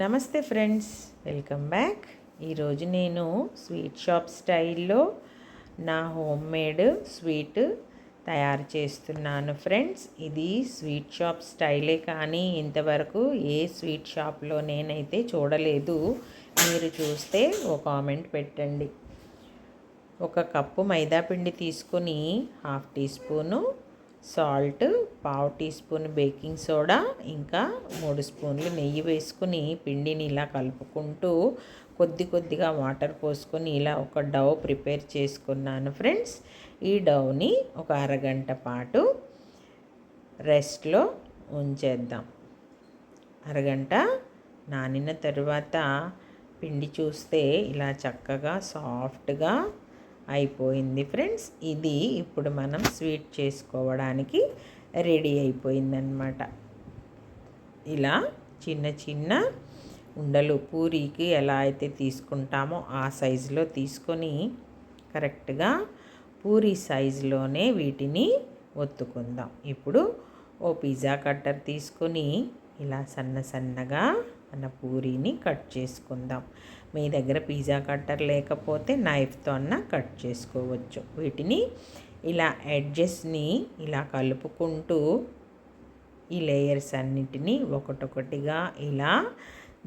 నమస్తే friends, welcome back. ఈరోజు నేను స్వీట్ షాప్ స్టైల్లో నా హోమ్ మేడ్ స్వీట్ తయారు చేస్తున్నాను ఫ్రెండ్స్. ఇది స్వీట్ షాప్ స్టైలే కానీ ఇంతవరకు ఏ స్వీట్ షాప్లో నేనైతే చూడలేదు. మీరు చూస్తే ఒక కామెంట్ పెట్టండి. ఒక కప్పు మైదా పిండి తీసుకొని 1/2 teaspoon salt, 1/2 teaspoon baking soda, ఇంకా 3 స్పూన్లు నెయ్యి వేసుకుని పిండిని ఇలా కలుపుకుంటూ కొద్దిగా వాటర్ పోసుకొని ఇలా ఒక డౌ ప్రిపేర్ చేసుకున్నాను ఫ్రెండ్స్. ఈ డౌని ఒక అరగంట పాటు రెస్ట్లో ఉంచేద్దాం. అరగంట నానిన తరువాత పిండి చూస్తే ఇలా చక్కగా సాఫ్ట్గా అయిపోయింది ఫ్రెండ్స్. ఇది ఇప్పుడు మనం స్వీట్ చేసుకోవడానికి రెడీ అయిపోయిందన్నమాట. ఇలా చిన్న చిన్న ఉండలు పూరీకి ఎలా అయితే తీసుకుంటామో ఆ సైజులో తీసుకొని కరెక్ట్గా పూరీ సైజులోనే వీటిని ఒత్తుకుందాం. ఇప్పుడు ఓ పిజ్జా కట్టర్ తీసుకొని ఇలా సన్నగా మన పూరీని కట్ చేసుకుందాం. మీ దగ్గర పిజ్జా కట్టర్ లేకపోతే నైఫ్తో అన్న కట్ చేసుకోవచ్చు. వీటిని ఇలా ఎడ్జెస్ని ఇలా కలుపుకుంటూ ఈ లేయర్స్ అన్నిటినీ ఒకటొకటిగా ఇలా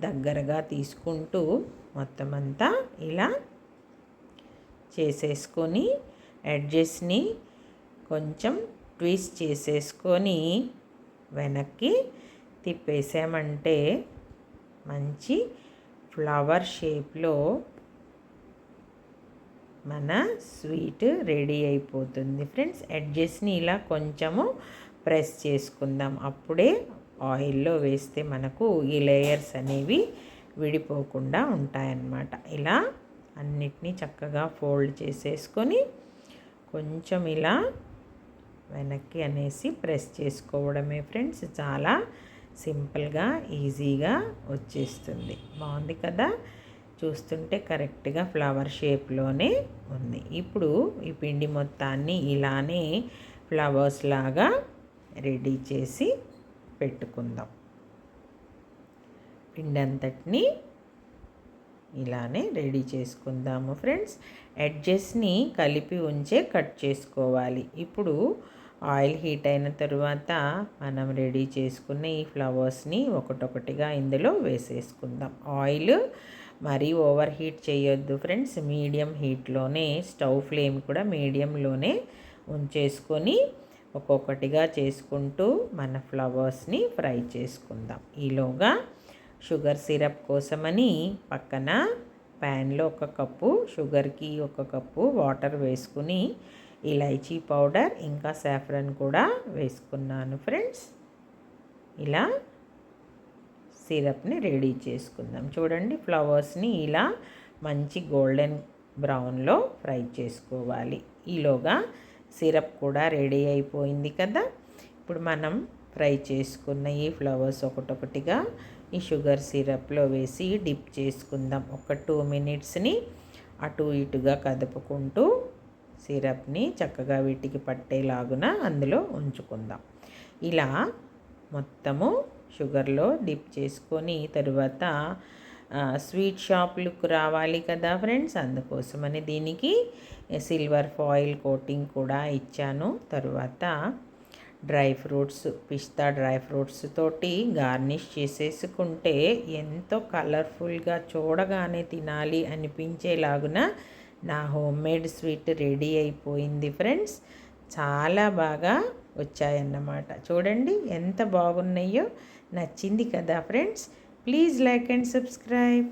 దగ్గరగా తీసుకుంటూ మొత్తం అంతా ఇలా చేసేసుకొని ఎడ్జెస్ని కొంచెం ట్విస్ట్ చేసేసుకొని వెనక్కి తిప్పేసామంటే మంచి ఫ్లవర్ షేప్లో మన స్వీట్ రెడీ అయిపోతుంది ఫ్రెండ్స్. ఎడ్జెస్ని ఇలా కొంచెము ప్రెస్ చేసుకుందాం. అప్పుడే ఆయిల్లో వేస్తే మనకు ఈ లేయర్స్ అనేవి విడిపోకుండా ఉంటాయన్నమాట. ఇలా అన్నిటినీ చక్కగా ఫోల్డ్ చేసేసుకొని కొంచెం ఇలా వెనక్కి అనేసి ప్రెస్ చేసుకోవడమే ఫ్రెండ్స్. చాలా సింపుల్గా ఈజీగా వచ్చేస్తుంది. బాగుంది కదా, చూస్తుంటే కరెక్ట్గా ఫ్లవర్ షేప్లోనే ఉంది. ఇప్పుడు ఈ పిండి మొత్తాన్ని ఇలానే ఫ్లవర్స్ లాగా రెడీ చేసి పెట్టుకుందాం. పిండి అంతటిని ఇలానే రెడీ చేసుకుందాము ఫ్రెండ్స్. ఎడ్జెస్ని కలిపి ఉంచే కట్ చేసుకోవాలి. ఇప్పుడు ఆయిల్ హీట్ అయిన తరువాత మనం రెడీ చేసుకున్న ఈ ఫ్లవర్స్ని ఒకటొకటిగా ఇందులో వేసేసుకుందాం. ఆయిల్ మరీ ఓవర్ హీట్ చేయొద్దు ఫ్రెండ్స్. మీడియం హీట్లోనే, స్టవ్ ఫ్లేమ్ కూడా మీడియంలోనే ఉంచేసుకొని ఒక్కొక్కటిగా చేసుకుంటూ మన ఫ్లవర్స్ని ఫ్రై చేసుకుందాం. ఈలోగా షుగర్ సిరప్ కోసమని పక్కన ప్యాన్లో 1 కప్పు షుగర్కి 1 కప్పు వాటర్ వేసుకుని ఇలైచీ పౌడర్ ఇంకా సాఫ్రన్ కూడా వేసుకున్నాను ఫ్రెండ్స్. ఇలా సిరప్ని రెడీ చేసుకుందాం. చూడండి, ఫ్లవర్స్ని ఇలా మంచి గోల్డెన్ బ్రౌన్లో ఫ్రై చేసుకోవాలి. ఈలోగా సిరప్ కూడా రెడీ అయిపోయింది కదా. ఇప్పుడు మనం ఫ్రై చేసుకున్న ఈ ఫ్లవర్స్ ఒకటొకటిగా ఈ షుగర్ సిరప్లో వేసి డిప్ చేసుకుందాం. ఒక 2 మినిట్స్ని అటు ఇటుగా కదుపుకుంటూ సిరప్ని చక్కగా వీటికి పట్టేలాగున అందులో ఉంచుకుందాం. ఇలా మొత్తము షుగర్లో డిప్ చేసుకొని తరువాత స్వీట్ షాప్ లుక్ రావాలి కదా ఫ్రెండ్స్. అందుకోసమని దీనికి సిల్వర్ ఫాయిల్ కోటింగ్ కూడా ఇచ్చాను. తరువాత డ్రై ఫ్రూట్స్, పిస్తా డ్రై ఫ్రూట్స్ తోటి గార్నిష్ చేసేసుకుంటే ఎంతో కలర్ఫుల్గా చూడగానే తినాలి అనిపించేలాగున నా హోమ్ మేడ్ స్వీట్ రెడీ అయిపోయింది ఫ్రెండ్స్. చాలా బాగా వచ్చాయన్నమాట. చూడండి ఎంత బాగున్నాయో. నచ్చింది కదా friends. Please like and subscribe.